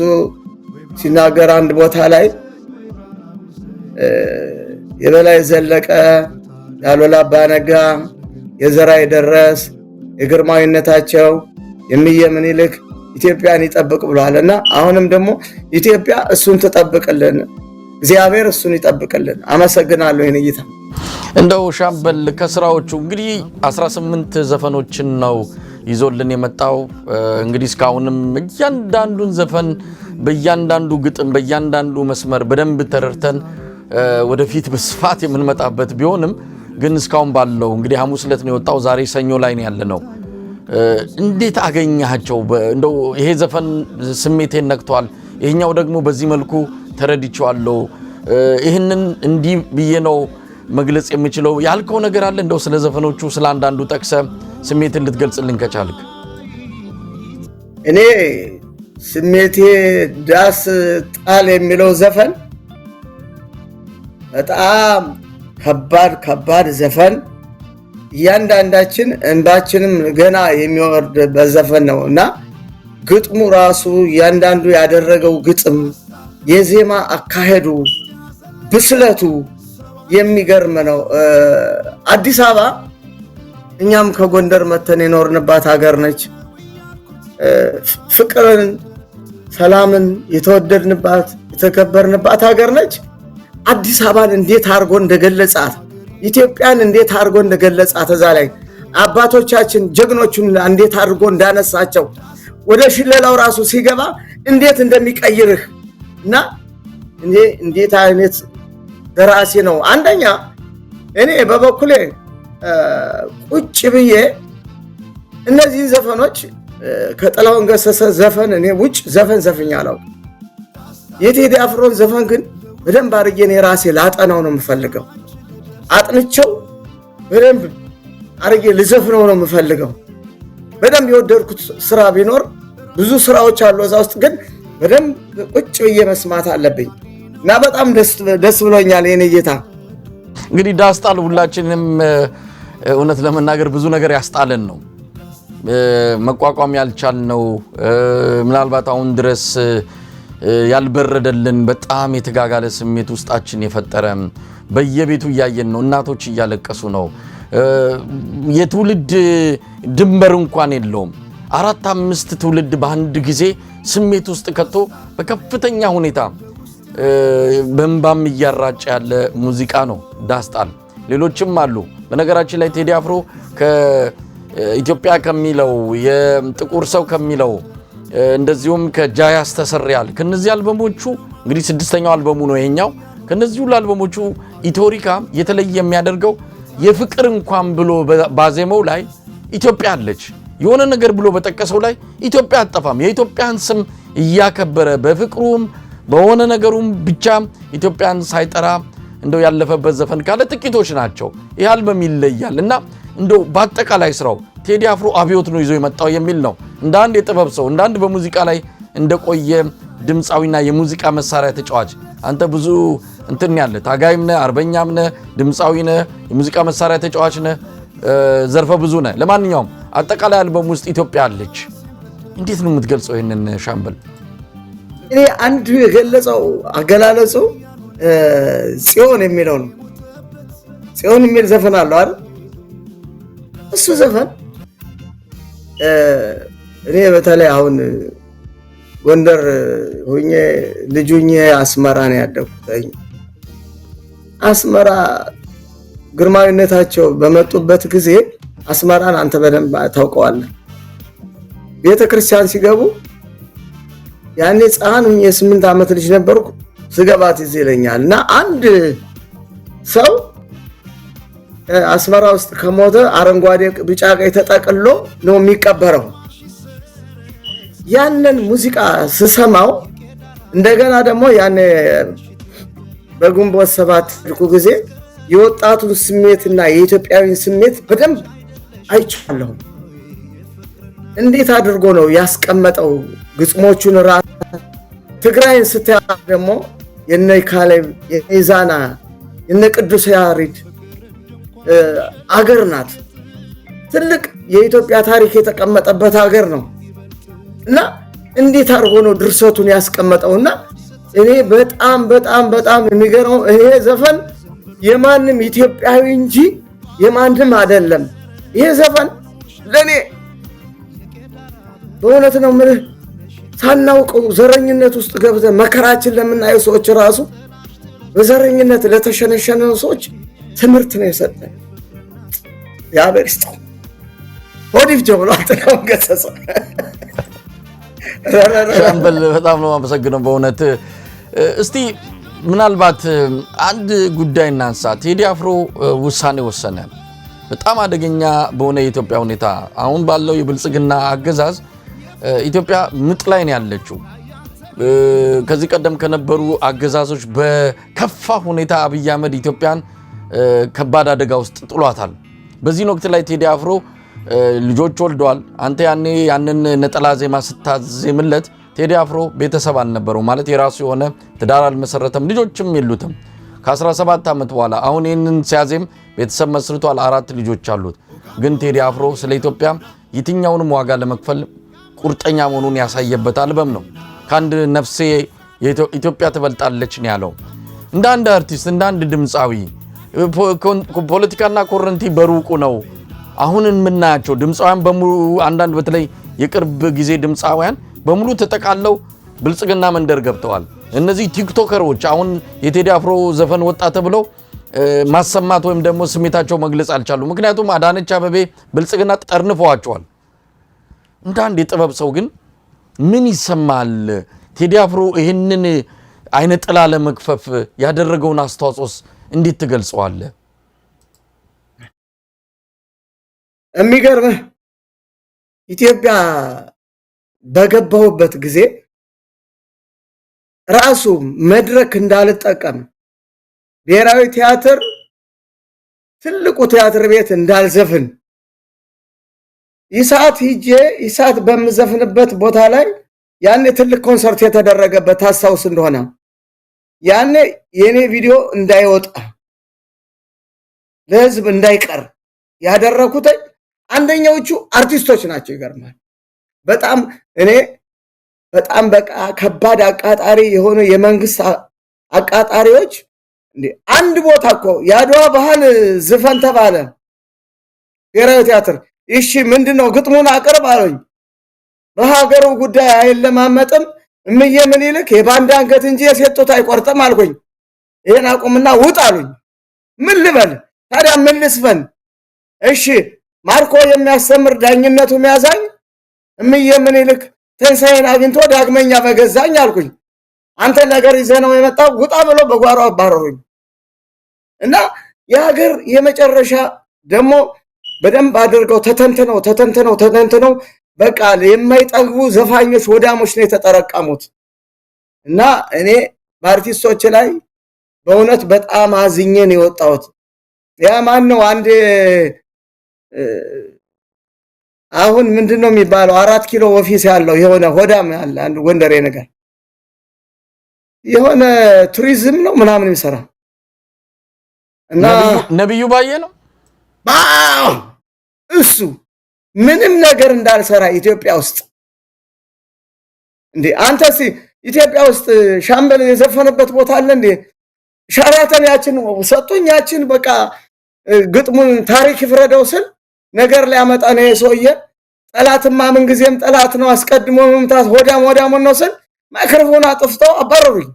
ሲናገር አንድ ቦታ ላይ የበላይ ዘለቀ፣ ያሎላ አባነጋ፣ የዘራይ ደረስ፣ የግርማዊነታቸው የሚየ ምኒልክ ኢትዮጵያን ይጠብቅ ብሏልና አሁንም ደግሞ ኢትዮጵያ እሱን ትጠብቅልን፣ እግዚአብሔር እሱን ይጠብቅልን። አመሰግናለሁ። ይሄን እይታ እንደው ሻምበል ከስራዎቹ እንግዲህ 18 ዘፈኖችን ነው ይዞልን የመጣው። እንግዲህ እስካሁንም እያንዳንዱን ዘፈን በእያንዳንዱ ግጥም በእያንዳንዱ መስመር በደንብ ተረድተን ወደፊት በስፋት የምንመጣበት ቢሆንም ግን እስካሁን ባለው እንግዲህ ሐሙስ ዕለት ነው የወጣው፣ ዛሬ ሰኞ ላይ ነው ያለነው። እንዴት አገኛቸው? እንደው ይሄ ዘፈን ስሜቴን ነክቷል፣ ይሄኛው ደግሞ በዚህ መልኩ ተረድቻለሁ፣ ይሄንን እንዲህ ብዬ ነው መግለጽ የምችለው ያልከው ነገር አለ? እንደው ስለ ዘፈኖቹ ስለ አንዳንዱ ጠቅሰ ስሜትን ልትገልጽልን ከቻልክ። እኔ ስሜቴ ዳስ ጣል የሚለው ዘፈን በጣም ከባድ ዘፈን፣ እያንዳንዳችን እንባችንም ገና የሚወርድበት ዘፈን ነው እና ግጥሙ ራሱ እያንዳንዱ ያደረገው ግጥም፣ የዜማ አካሄዱ፣ ብስለቱ የሚገርም ነው። አዲስ አበባ እኛም ከጎንደር መተን የኖርንባት ሀገር ነች። ፍቅርን፣ ሰላምን የተወደድንባት የተከበርንባት ሀገር ነች። አዲስ አበባን እንዴት አድርጎ እንደገለጻት፣ ኢትዮጵያን እንዴት አድርጎ እንደገለጻት፣ እዛ ላይ አባቶቻችን ጀግኖቹን እንዴት አድርጎ እንዳነሳቸው፣ ወደ ሽለላው ራሱ ሲገባ እንዴት እንደሚቀይርህ እና እንዴት አይነት ደራሲ ነው። አንደኛ እኔ በበኩሌ ቁጭ ብዬ እነዚህን ዘፈኖች ከጥላሁን ገሰሰ ዘፈን እኔ ውጭ ዘፈን ዘፍኛ አላውቅም። የቴዲ አፍሮን ዘፈን ግን በደንብ አድርጌ እኔ ራሴ ላጠናው ነው የምፈልገው። አጥንቸው በደንብ አድርጌ ልዘፍነው ነው የምፈልገው። በደንብ የወደድኩት ስራ ቢኖር ብዙ ስራዎች አሉ እዛ ውስጥ፣ ግን በደንብ ቁጭ ብዬ መስማት አለብኝ እና በጣም ደስ ብሎኛል። የኔ ጌታ እንግዲህ ዳስጣል ሁላችንም እውነት ለመናገር ብዙ ነገር ያስጣለን ነው መቋቋም ያልቻልነው፣ ምናልባት አሁን ድረስ ያልበረደልን በጣም የተጋጋለ ስሜት ውስጣችን የፈጠረ በየቤቱ እያየን ነው። እናቶች እያለቀሱ ነው። የትውልድ ድንበር እንኳን የለውም። 4-5 ትውልድ በአንድ ጊዜ ስሜት ውስጥ ከቶ በከፍተኛ ሁኔታ በእንባም እያራጨ ያለ ሙዚቃ ነው ዳስጣል። ሌሎችም አሉ። በነገራችን ላይ ቴዲ አፍሮ ከኢትዮጵያ ከሚለው የጥቁር ሰው ከሚለው እንደዚሁም ከጃያስ ተሰሪያል ከነዚህ አልበሞቹ እንግዲህ 6ኛው አልበሙ ነው ይሄኛው። ከነዚህ ሁሉ አልበሞቹ ኢትዮሪካ የተለየ የሚያደርገው የፍቅር እንኳን ብሎ ባዜመው ላይ ኢትዮጵያ አለች። የሆነ ነገር ብሎ በጠቀሰው ላይ ኢትዮጵያ አጠፋም። የኢትዮጵያን ስም እያከበረ በፍቅሩም በሆነ ነገሩም ብቻ ኢትዮጵያን ሳይጠራ እንደው ያለፈበት ዘፈን ካለ ጥቂቶች ናቸው። ይህ አልበም ይለያል እና እንደው በአጠቃላይ ስራው ቴዲ አፍሮ አብዮት ነው ይዞ የመጣው የሚል ነው። እንደ አንድ የጥበብ ሰው እንደ አንድ በሙዚቃ ላይ እንደቆየ ድምፃዊና የሙዚቃ መሳሪያ ተጫዋች አንተ ብዙ እንትን ያለ ታጋይም ነህ፣ አርበኛም ነህ፣ ድምፃዊ ነህ፣ የሙዚቃ መሳሪያ ተጫዋች ነህ፣ ዘርፈ ብዙ ነህ። ለማንኛውም አጠቃላይ አልበም ውስጥ ኢትዮጵያ አለች። እንዴት ነው የምትገልጸው ይሄንን ሻምበል? እኔ አንዱ የገለጸው አገላለጹ ጽዮን የሚለው ነው። ጽዮን የሚል ዘፈን አለው አይደል? እሱ ዘፈን እኔ በተለይ አሁን ጎንደር ሆኜ ልጁኝ አስመራ ነው ያደኩት። አስመራ ግርማዊነታቸው በመጡበት ጊዜ አስመራን አንተ በደንብ ታውቀዋለህ። ቤተክርስቲያን ሲገቡ ያኔ ጻን የ8 ዓመት ልጅ ነበርኩ። ስገባት ይዘለኛል እና አንድ ሰው አስመራ ውስጥ ከሞተ አረንጓዴ ቢጫ ቀይ ተጠቅሎ ነው የሚቀበረው። ያንን ሙዚቃ ስሰማው እንደገና ደግሞ ያኔ በግንቦት 7 ልኩ ጊዜ የወጣቱን ስሜትና የኢትዮጵያዊን ስሜት በደንብ አይቻለሁ። እንዴት አድርጎ ነው ያስቀመጠው ግጥሞቹን ራስ ትግራይን ስታይ ደግሞ የነ ካሌብ የኢዛና የነ ቅዱስ ያሬድ አገር ናት። ትልቅ የኢትዮጵያ ታሪክ የተቀመጠበት ሀገር ነው እና እንዴት አድርጎ ነው ድርሰቱን ያስቀመጠውና እኔ በጣም በጣም በጣም የሚገርመው ይሄ ዘፈን የማንም ኢትዮጵያዊ እንጂ የማንም አይደለም። ይሄ ዘፈን ለኔ በእውነት ነው ማለት ሳናውቀው ዘረኝነት ውስጥ ገብተን መከራችን ለምናየው ሰዎች ራሱ በዘረኝነት ለተሸነሸነው ሰዎች ትምህርት ነው የሰጠን። ያበርስቶ ሆዲፍ ጀምሮ አጥናው ገሰሰ። ሻምበል በጣም ነው የማመሰግነው በእውነት። እስቲ ምናልባት አንድ ጉዳይ እናንሳ። ቴዲ አፍሮ ውሳኔ ወሰነ። በጣም አደገኛ በሆነ የኢትዮጵያ ሁኔታ አሁን ባለው የብልጽግና አገዛዝ ኢትዮጵያ ምጥ ላይ ነው ያለችው። ከዚህ ቀደም ከነበሩ አገዛዞች በከፋ ሁኔታ አብይ አህመድ ኢትዮጵያን ከባድ አደጋ ውስጥ ጥሏታል። በዚህ ወቅት ላይ ቴዲ አፍሮ ልጆች ወልደዋል። አንተ ያንን ነጠላ ዜማ ስታዜምለት ቴዲ አፍሮ ቤተሰብ አልነበረው ማለት የራሱ የሆነ ትዳር አልመሰረተም፣ ልጆችም የሉትም። ከ17 ዓመት በኋላ አሁን ይህንን ሲያዜም ቤተሰብ መስርቷል፣ 4 ልጆች አሉት። ግን ቴዲ አፍሮ ስለ ኢትዮጵያ የትኛውንም ዋጋ ለመክፈል ቁርጠኛ መሆኑን ያሳየበት አልበም ነው። ከአንድ ነፍሴ ኢትዮጵያ ትበልጣለች ነው ያለው። እንደ አንድ አርቲስት እንደ አንድ ድምፃዊ ፖለቲካና ኮረንቲ በሩቁ ነው። አሁን የምናያቸው ድምፃውያን በሙሉ አንዳንድ በተለይ የቅርብ ጊዜ ድምፃውያን በሙሉ ተጠቃለው ብልጽግና መንደር ገብተዋል። እነዚህ ቲክቶከሮች አሁን የቴዲ አፍሮ ዘፈን ወጣ ተብለው ማሰማት ወይም ደግሞ ስሜታቸው መግለጽ አልቻሉ። ምክንያቱም አዳነች አበቤ ብልጽግና ጠርንፈዋቸዋል። እንደ አንድ የጥበብ ሰው ግን ምን ይሰማል? ቴዲ አፍሮ ይህንን አይነ ጥላ ለመክፈፍ ያደረገውን አስተዋጽኦስ እንዴት ትገልጸዋለህ? የሚገርምህ ኢትዮጵያ በገባሁበት ጊዜ ራሱ መድረክ እንዳልጠቀም ብሔራዊ ቲያትር ትልቁ ቲያትር ቤት እንዳልዘፍን ይሳት ሂጄ ይሳት በመዘፍንበት ቦታ ላይ ያኔ ትልቅ ኮንሰርት የተደረገበት ታስታውስ እንደሆነ ያኔ የኔ ቪዲዮ እንዳይወጣ ለህዝብ እንዳይቀር ያደረኩት አንደኛዎቹ አርቲስቶች ናቸው። ይገርማል። በጣም እኔ በጣም በቃ ከባድ አቃጣሪ የሆኑ የመንግስት አቃጣሪዎች እንዴ አንድ ቦታ እኮ ያድዋ ባህል ዝፈን ተባለ ብሔራዊ ቲያትር እሺ ምንድነው ግጥሙን አቅርብ አሉኝ በሀገሩ ጉዳይ አይለማመጥም እምዬ ምኒልክ የባንዳ አንገት እንጂ የሴት ጡት አይቆርጥም አልኩኝ ይሄን አቁምና ውጥ አሉኝ ምን ልበል ታዲያ ምን ልስፈን እሺ ማርኮ የሚያስተምር ዳኝነቱ የሚያዛኝ እምዬ ምኒልክ ትንሣኤን አግኝቶ ዳግመኛ በገዛኝ አልኩኝ አንተ ነገር ይዘነው የመጣው ውጣ ብሎ በጓሮ አባረሩኝ እና የሀገር የመጨረሻ ደግሞ በደንብ አድርገው ተተንተነው በቃ የማይጠግቡ ዘፋኞች ወዳሞች ነው የተጠረቀሙት እና እኔ በአርቲስቶች ላይ በእውነት በጣም አዝኜን የወጣሁት ያ ማን ነው አንድ አሁን ምንድነው የሚባለው 4 ኪሎ ኦፊስ ያለው የሆነ ሆዳም ያለ አንድ ጎንደሬ ነገር የሆነ ቱሪዝም ነው ምናምን የሚሰራ እና ነብዩ ባየ ነው እሱ ምንም ነገር እንዳልሰራ ኢትዮጵያ ውስጥ እንዴ አንተስ ኢትዮጵያ ውስጥ ሻምበል የዘፈነበት ቦታ አለ እንዴ ሻራተን ያችን ሰጡኝ ያችን በቃ ግጥሙን ታሪክ ይፍረደው ስል ነገር ላይ አመጣ ነው የሰውዬ ጠላትማ ምን ጊዜም ጠላት ነው አስቀድሞ መምታት ወዳም ነው ስል ማይክሮፎን አጥፍተው አባረሩኝ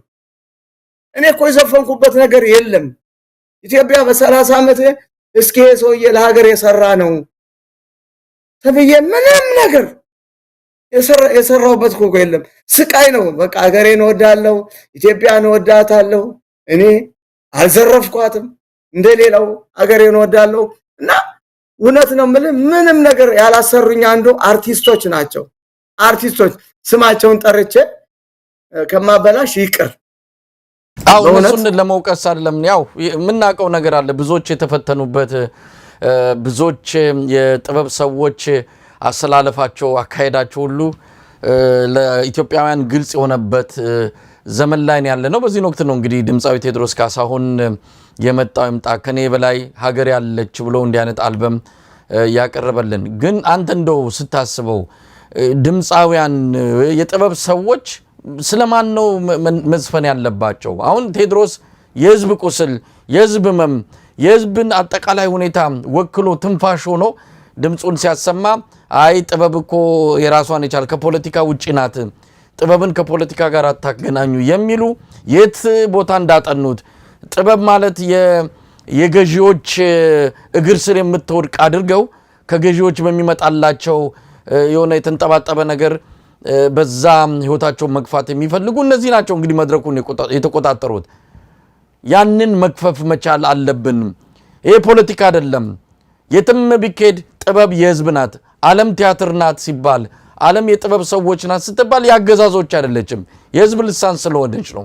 እኔ እኮ የዘፈንኩበት ነገር የለም ኢትዮጵያ በ30 ዓመት እስኪ ሰውዬ ለሀገር የሰራ ነው ተብዬ ምንም ነገር የሰራውበት እኮ የለም ስቃይ ነው በቃ ሀገሬን ወዳለው ኢትዮጵያን ወዳታለው እኔ አልዘረፍኳትም እንደሌላው ሀገሬን ወዳለው እና እውነት ነው ምንም ነገር ያላሰሩኝ አንዱ አርቲስቶች ናቸው አርቲስቶች ስማቸውን ጠርቼ ከማበላሽ ይቅር አው እነሱን ለመውቀስ አይደለም ያው ምናቀው ነገር አለ ብዙዎች የተፈተኑበት ብዙዎች የጥበብ ሰዎች አሰላለፋቸው አካሄዳቸው ሁሉ ለኢትዮጵያውያን ግልጽ የሆነበት ዘመን ላይ ያለ ነው በዚህ ወቅት ነው እንግዲህ ድምጻዊ ቴዎድሮስ ካሳሁን የመጣው ይምጣ ከኔ በላይ ሀገር ያለች ብሎ እንዲያነት አልበም ያቀርበልን ግን አንተ እንደው ስታስበው ድምጻውያን የጥበብ ሰዎች ስለማን ነው መዝፈን ያለባቸው አሁን ቴዎድሮስ የህዝብ ቁስል የህዝብ መም የህዝብን አጠቃላይ ሁኔታ ወክሎ ትንፋሽ ሆኖ ድምጹን ሲያሰማ አይ ጥበብ እኮ የራሷን ይቻል ከፖለቲካ ውጪ ናት ጥበብን ከፖለቲካ ጋር አታገናኙ የሚሉ የት ቦታ እንዳጠኑት ጥበብ ማለት የገዢዎች እግር ስር የምትወድቅ አድርገው ከገዢዎች በሚመጣላቸው የሆነ የተንጠባጠበ ነገር በዛ ህይወታቸው መግፋት የሚፈልጉ እነዚህ ናቸው እንግዲህ መድረኩን የተቆጣጠሩት ያንን መክፈፍ መቻል አለብን ይሄ ፖለቲካ አይደለም የትም ቢኬድ ጥበብ የህዝብ ናት ዓለም ቲያትር ናት ሲባል ዓለም የጥበብ ሰዎች ናት ስትባል ያገዛዞች አይደለችም የህዝብ ልሳን ስለሆነች ነው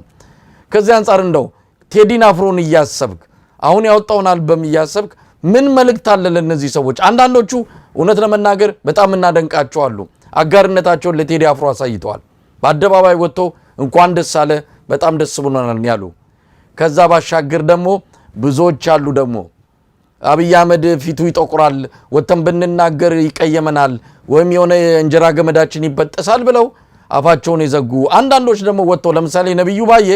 ከዚህ አንፃር እንደው ቴዲን አፍሮን ያያሰብክ አሁን ያወጣውን አልበም ያያሰብክ ምን መልእክት አለ ለነዚህ ሰዎች አንዳንዶቹ እውነት ለመናገር በጣም እናደንቃቸው አሉ አጋርነታቸውን ለቴዲ አፍሮ አሳይተዋል በአደባባይ ወጥቶ እንኳን ደስ አለ በጣም ደስ ብሎናል ያሉ ከዛ ባሻገር ደግሞ ብዙዎች አሉ ደግሞ አብይ አህመድ ፊቱ ይጠቁራል ወተን ብንናገር ይቀየመናል ወይም የሆነ እንጀራ ገመዳችን ይበጠሳል ብለው አፋቸውን ይዘጉ አንዳንዶች ደግሞ ወጥቶ ለምሳሌ ነብዩ ባየ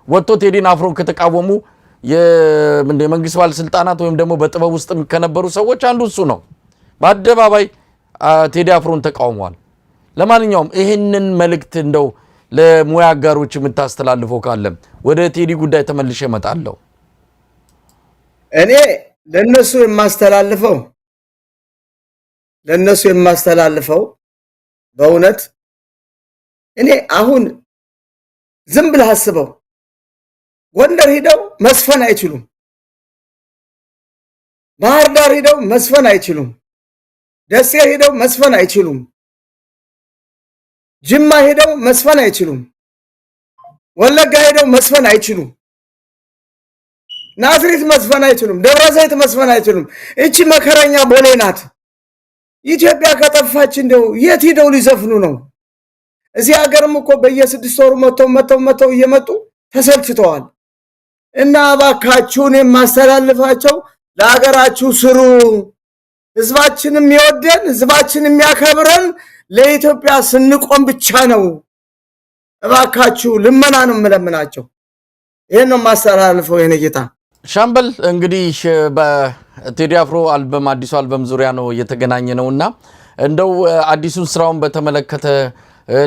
ወጥቶ ቴዲን አፍሮን ከተቃወሙ የመንግስት ባለስልጣናት ወይም ደግሞ በጥበብ ውስጥ ከነበሩ ሰዎች አንዱ እሱ ነው በአደባባይ ቴዲ አፍሮን ተቃውሟል ለማንኛውም ይሄንን መልእክት እንደው ለሙያ አጋሮች የምታስተላልፈው ካለ ወደ ቴዲ ጉዳይ ተመልሼ እመጣለሁ እኔ ለነሱ የማስተላልፈው በእውነት እኔ አሁን ዝም ብለህ አስበው ጎንደር ሄደው መስፈን አይችሉም ባህር ዳር ሄደው መስፈን አይችሉም ደሴ ሄደው መስፈን አይችሉም ጅማ ሄደው መስፈን አይችሉም ወለጋ ሄደው መስፈን አይችሉም ናዝሬት መስፈን አይችሉም ደብረ ዘይት መስፈን አይችሉም እቺ መከረኛ ቦሌ ናት ኢትዮጵያ ከጠፋች እንደው የት ሄደው ሊዘፍኑ ነው እዚህ ሀገርም እኮ በየ6 ወሩ መተው እየመጡ ተሰልችተዋል እና ባካችሁን የማስተላልፋቸው ለሀገራችሁ ስሩ ህዝባችንም ይወደን ህዝባችንም ያከብረን ለኢትዮጵያ ስንቆም ብቻ ነው እባካችሁ ልመና ነው የምለምናቸው ይሄን ነው ማስተላልፈው የኔ ጌታ። ሻምበል እንግዲህ በቴዲ አፍሮ አልበም አዲሱ አልበም ዙሪያ ነው እየተገናኘ ነውና እንደው አዲሱን ስራውን በተመለከተ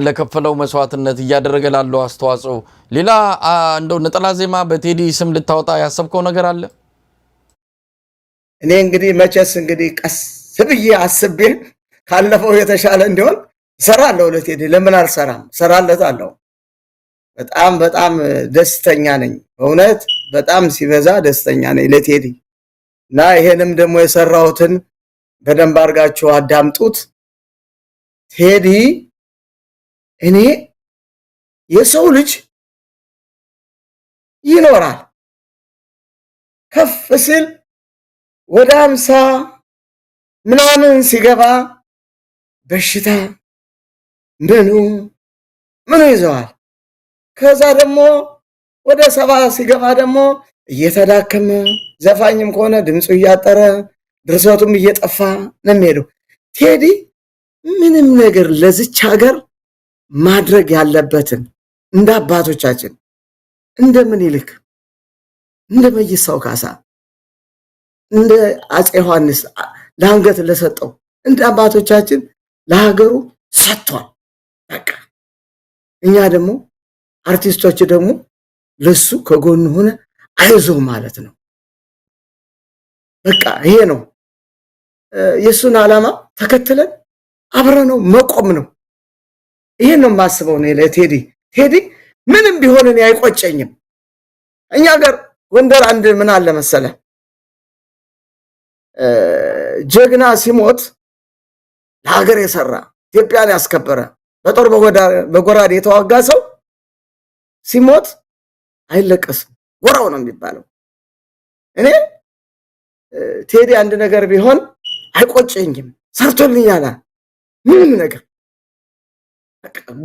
ለከፈለው መስዋዕትነት እያደረገ ላለው አስተዋጽኦ ሌላ እንደው ነጠላ ዜማ በቴዲ ስም ልታወጣ ያሰብከው ነገር አለ? እኔ እንግዲህ መቼስ እንግዲህ ቀስ ብዬ አስቤ ካለፈው የተሻለ እንዲሆን እሰራለሁ ለቴዲ። ለምን አልሰራም? እሰራለታለሁ። በጣም በጣም ደስተኛ ነኝ። በእውነት በጣም ሲበዛ ደስተኛ ነኝ ለቴዲ እና ይሄንም ደግሞ የሰራሁትን በደንብ አድርጋችሁ አዳምጡት። ቴዲ እኔ የሰው ልጅ ይኖራል ከፍ ሲል ወደ 50 ምናምን ሲገባ በሽታ ምኑ ይዘዋል። ከዛ ደግሞ ወደ 70 ሲገባ ደግሞ እየተዳከመ ዘፋኝም ከሆነ ድምፁ እያጠረ ድርሰቱም እየጠፋ ነው የሚሄደው። ቴዲ ምንም ነገር ለዚች ሀገር ማድረግ ያለበትን እንደ አባቶቻችን እንደ ምኒልክ እንደ መይሳው ካሳ እንደ አፄ ዮሐንስ ለአንገት ለሰጠው እንደ አባቶቻችን ለሀገሩ ሰጥቷል። በቃ እኛ ደግሞ አርቲስቶች ደግሞ ለሱ ከጎኑ ሆነ አይዞ ማለት ነው። በቃ ይሄ ነው የሱን ዓላማ ተከትለን አብረነው መቆም ነው። ይሄን ነው የማስበው ነው ለቴዲ። ቴዲ ምንም ቢሆን እኔ አይቆጨኝም። እኛ ጋር ጎንደር አንድ ምን አለ መሰለ ጀግና ሲሞት ለሀገር የሰራ ኢትዮጵያን ያስከበረ በጦር በጎራዴ የተዋጋ ሰው ሲሞት አይለቀስም፣ ጎራው ነው የሚባለው። እኔ ቴዲ አንድ ነገር ቢሆን አይቆጨኝም። ሰርቶልኛል ምንም ነገር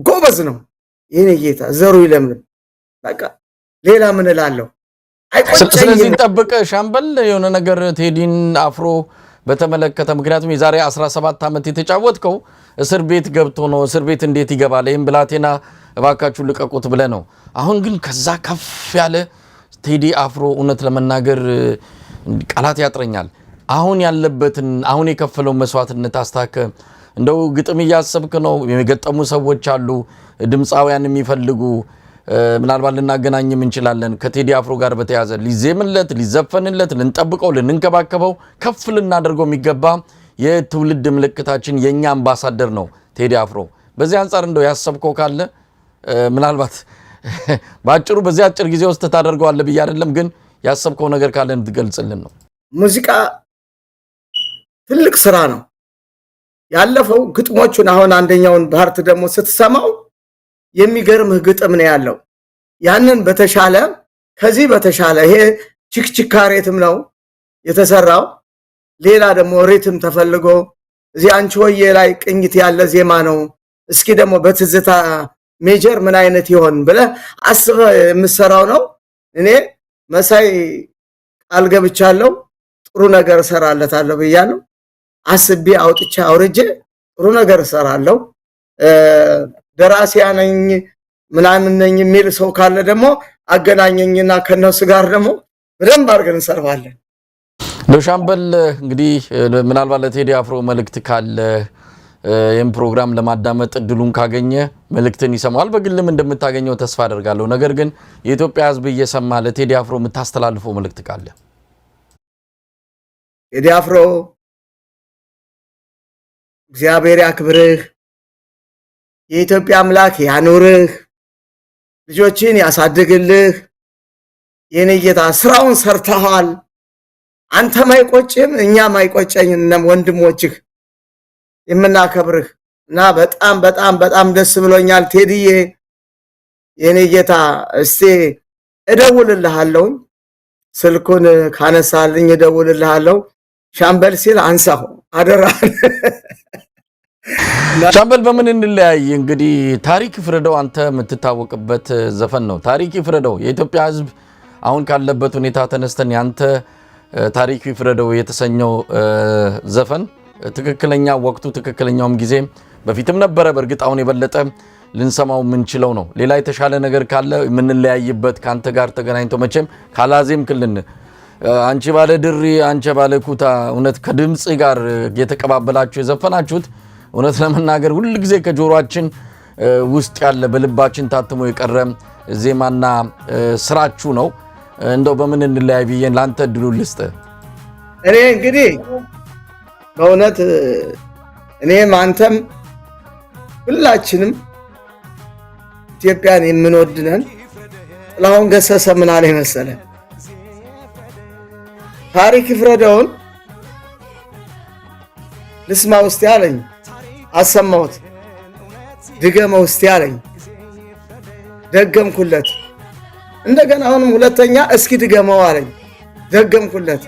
ጎበዝ ነው የኔ ጌታ። ዘሩ ይለምልም። በቃ ሌላ ምን እላለሁ? አይቆጨኝም። ስለዚህ እንጠብቅ ሻምበል የሆነ ነገር ቴዲን አፍሮ በተመለከተ። ምክንያቱም የዛሬ 17 ዓመት የተጫወትከው እስር ቤት ገብቶ ነው። እስር ቤት እንዴት ይገባል? ይሄን ብላቴና እባካችሁ ልቀቁት ብለ ነው። አሁን ግን ከዛ ከፍ ያለ ቴዲ አፍሮ እውነት ለመናገር ቃላት ያጥረኛል። አሁን ያለበትን አሁን የከፈለው መስዋዕትነት አስታከ እንደው ግጥም እያሰብክ ነው። የገጠሙ ሰዎች አሉ ድምፃውያን የሚፈልጉ ምናልባት ልናገናኝም እንችላለን። ከቴዲ አፍሮ ጋር በተያዘ ሊዜምለት ሊዘፈንለት ልንጠብቀው ልንንከባከበው ከፍ ልናደርገው የሚገባ የትውልድ ምልክታችን የኛ አምባሳደር ነው ቴዲ አፍሮ። በዚህ አንፃር እንደው ያሰብከው ካለ ምናልባት ባጭሩ በዚህ አጭር ጊዜ ውስጥ ታደርገዋለህ ብዬ አይደለም፣ ግን ያሰብከው ነገር ካለ እንድትገልጽልን ነው። ሙዚቃ ትልቅ ስራ ነው። ያለፈው ግጥሞቹን አሁን አንደኛውን ፓርት ደግሞ ስትሰማው የሚገርምህ ግጥም ነው ያለው። ያንን በተሻለ ከዚህ በተሻለ ይሄ ችክችካ ሬትም ነው የተሰራው። ሌላ ደግሞ ሬትም ተፈልጎ እዚህ አንቺ ሆዬ ላይ ቅኝት ያለ ዜማ ነው። እስኪ ደግሞ በትዝታ ሜጀር ምን አይነት ይሆን ብለህ አስበህ የምሰራው ነው። እኔ መሳይ ቃል ገብቻለሁ፣ ጥሩ ነገር እሰራለታለሁ ብያለሁ። አስቤ አውጥቼ አውርጄ ጥሩ ነገር እሰራለሁ። ደራሲያ ነኝ ምናምን ነኝ የሚል ሰው ካለ ደግሞ አገናኘኝና ከነሱ ጋር ደግሞ በደንብ አድርገን እንሰርባለን። ሻምበል እንግዲህ ምናልባት ለቴዲ አፍሮ መልእክት ካለ ይህም ፕሮግራም ለማዳመጥ እድሉን ካገኘ መልእክትን ይሰማል። በግልም እንደምታገኘው ተስፋ አደርጋለሁ። ነገር ግን የኢትዮጵያ ሕዝብ እየሰማ ለቴዲ አፍሮ የምታስተላልፈው መልእክት ካለ? ቴዲ አፍሮ እግዚአብሔር ያክብርህ፣ የኢትዮጵያ አምላክ ያኑርህ፣ ልጆችን ያሳድግልህ። የኔ ጌታ ስራውን ሰርተሃል። አንተም አይቆጭም እኛም አይቆጨኝም ወንድሞችህ የምናከብርህ እና በጣም በጣም በጣም ደስ ብሎኛል ቴዲዬ የኔ ጌታ። እስቲ እደውልልሃለሁ፣ ስልኩን ካነሳልኝ እደውልልሃለሁ። ሻምበል ሲል አንሳው አደራ። ሻምበል በምን እንለያይ እንግዲህ ታሪክ ፍረደው አንተ የምትታወቅበት ዘፈን ነው። ታሪክ ፍረደው የኢትዮጵያ ሕዝብ አሁን ካለበት ሁኔታ ተነስተን ያንተ ታሪክ ፍረደው የተሰኘው ዘፈን ትክክለኛ ወቅቱ ትክክለኛውም ጊዜ በፊትም ነበረ። በእርግጥ አሁን የበለጠ ልንሰማው ምንችለው ነው። ሌላ የተሻለ ነገር ካለ ምንለያይበት ካንተ ጋር ተገናኝቶ መቼም ካላዜም ክልን አንቺ ባለ ድሪ አንቺ ባለ ኩታ እውነት ከድምጽ ጋር የተቀባበላችሁ የዘፈናችሁት እውነት ለመናገር ሁሉ ጊዜ ከጆሮአችን ውስጥ ያለ በልባችን ታትሞ የቀረ ዜማና ስራችሁ ነው። እንደው በምን እንለያይ ብዬን ላንተ ድሉ ልስጥ። እኔ እንግዲህ በእውነት እኔም አንተም ሁላችንም ኢትዮጵያን የምንወድነን ጥላሁን ገሰሰ ምን አለ መሰለህ ታሪክ ይፍረደውን ልስማ ውስጥ ያለኝ አሰማሁት ድገመው ውስጥ ያለኝ ደገምኩለት እንደገና አሁንም ሁለተኛ እስኪ ድገመው አለኝ ደገምኩለት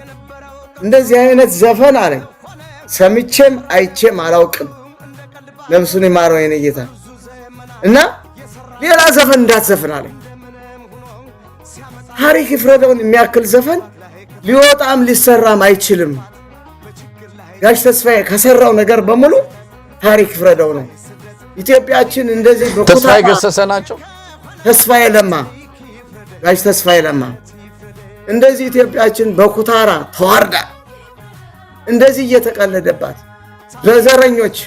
እንደዚህ አይነት ዘፈን አለኝ ሰምቼም አይቼም አላውቅም ነፍሱን ይማረው የኔ ጌታ እና ሌላ ዘፈን እንዳትዘፍን አለኝ ታሪክ ይፍረደውን የሚያክል ዘፈን ሊወጣም ሊሰራም አይችልም ጋሽ ተስፋዬ ከሰራው ነገር በሙሉ ታሪክ ይፍረደው ነው ኢትዮጵያችን እንደዚህ ተስፋዬ ገሰሰ ናቸው ተስፋዬ ለማ ጋሽ ተስፋዬ ለማ እንደዚህ ኢትዮጵያችን በኩታራ ተዋርዳ እንደዚህ እየተቀለደባት ለዘረኞች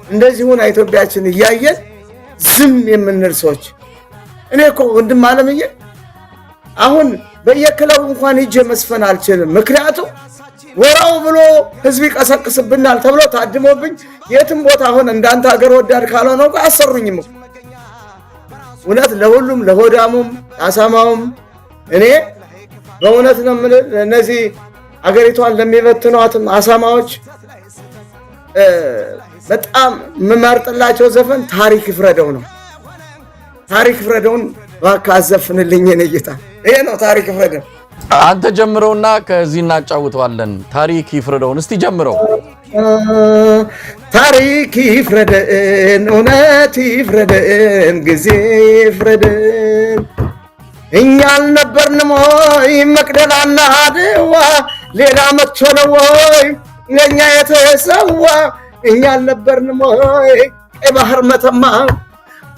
እንደዚህ ሆነ ኢትዮጵያችን እያየን ዝም የምንል ሰዎች እኔ እኮ ወንድም አለምዬ አሁን በየክለቡ እንኳን ሂጄ መስፈን አልችልም ምክንያቱም ወራው ብሎ ህዝብ ይቀሰቅስብናል ተብሎ ታድሞብኝ የትም ቦታ አሁን እንዳንተ ሀገር ወዳድ ካልሆነ እኮ አሰሩኝም እውነት ለሁሉም ለሆዳሙም አሳማውም እኔ በእውነት ነው እነዚህ አገሪቷን ለሚበትኗትም አሳማዎች በጣም መማርጥላቸው ዘፈን ታሪክ ይፍረደው ነው ታሪክ ይፍረደውን ባካዘፍንልኝ የኔ ጌታ ይሄ ነው ታሪክ ይፍረደው አንተ ጀምረውና ከዚህ እናጫውተዋለን ታሪክ ይፍረደውን እስቲ ጀምረው ታሪክ ይፍረደን እውነት ይፍረደን ጊዜ ይፍረደን እኛ አልነበርንም ወይ መቅደላና አድዋ ሌላ መጥቶ ነው ወይ ለኛ የተሰዋ እኛ አልነበርንም ወይ ቀይ ባህር መተማ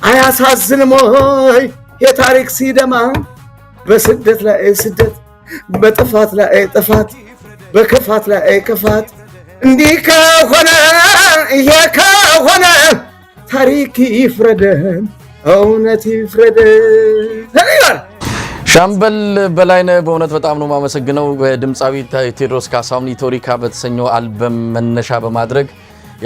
አያሳዝንም ወይ የታሪክ ሲደማ በስደት ላይ ስደት በጥፋት ላይ ጥፋት በክፋት ላይ ክፋት እንዲህ ከሆነ ይሄ ከሆነ ታሪክ ይፍረደን እውነት ይፍረደን ሻምበል በላይነህ በእውነት በጣም ነው ማመሰግነው በድምጻዊ ቴዎድሮስ ካሳሁን ኢትዮሪካ በተሰኘው አልበም መነሻ በማድረግ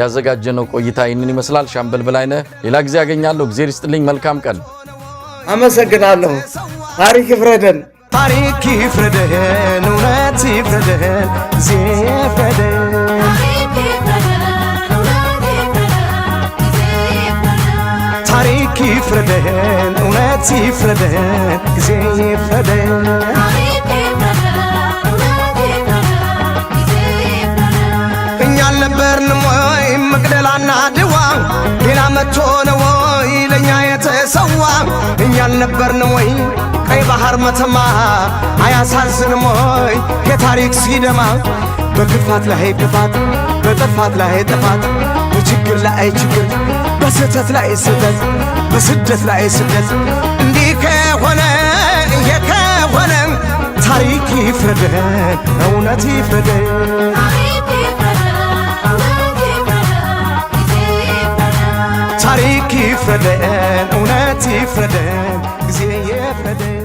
ያዘጋጀነው ቆይታ ይህንን ይመስላል ሻምበል በላይነህ ሌላ ጊዜ ያገኛለሁ እግዚአብሔር ይስጥልኝ መልካም ቀን አመሰግናለሁ ታሪክ ይፍረደን ታሪክ ይፍረደን እውነት ይፍረደን ጊዜ ይፍረደን ታሪክ ይፍረደን እውነት ይፍረደን ጊዜ ይፍረደን እኛ አልነበርንም ወይ መቅደላና አድዋ ሌላ መጥቶ ነው ወይ ለኛ የተሰዋ እኛ አልነበርንም ወይ ቀይ ባህር መተማ አያሳዝንም ወይ የታሪክ ሲደማ በክፋት ላይ ክፋት በጥፋት ላይ ጥፋት በችግር ላይ ችግር በስህተት ላይ ስህተት በስደት ላይ ስደት እንዲህ ከሆነ ይሄ ከሆነ ታሪክ ይፍረደን እውነት ይፍረደን ታሪክ ይፍረደን እውነት ይፍረደን ጊዜ ይፍረደን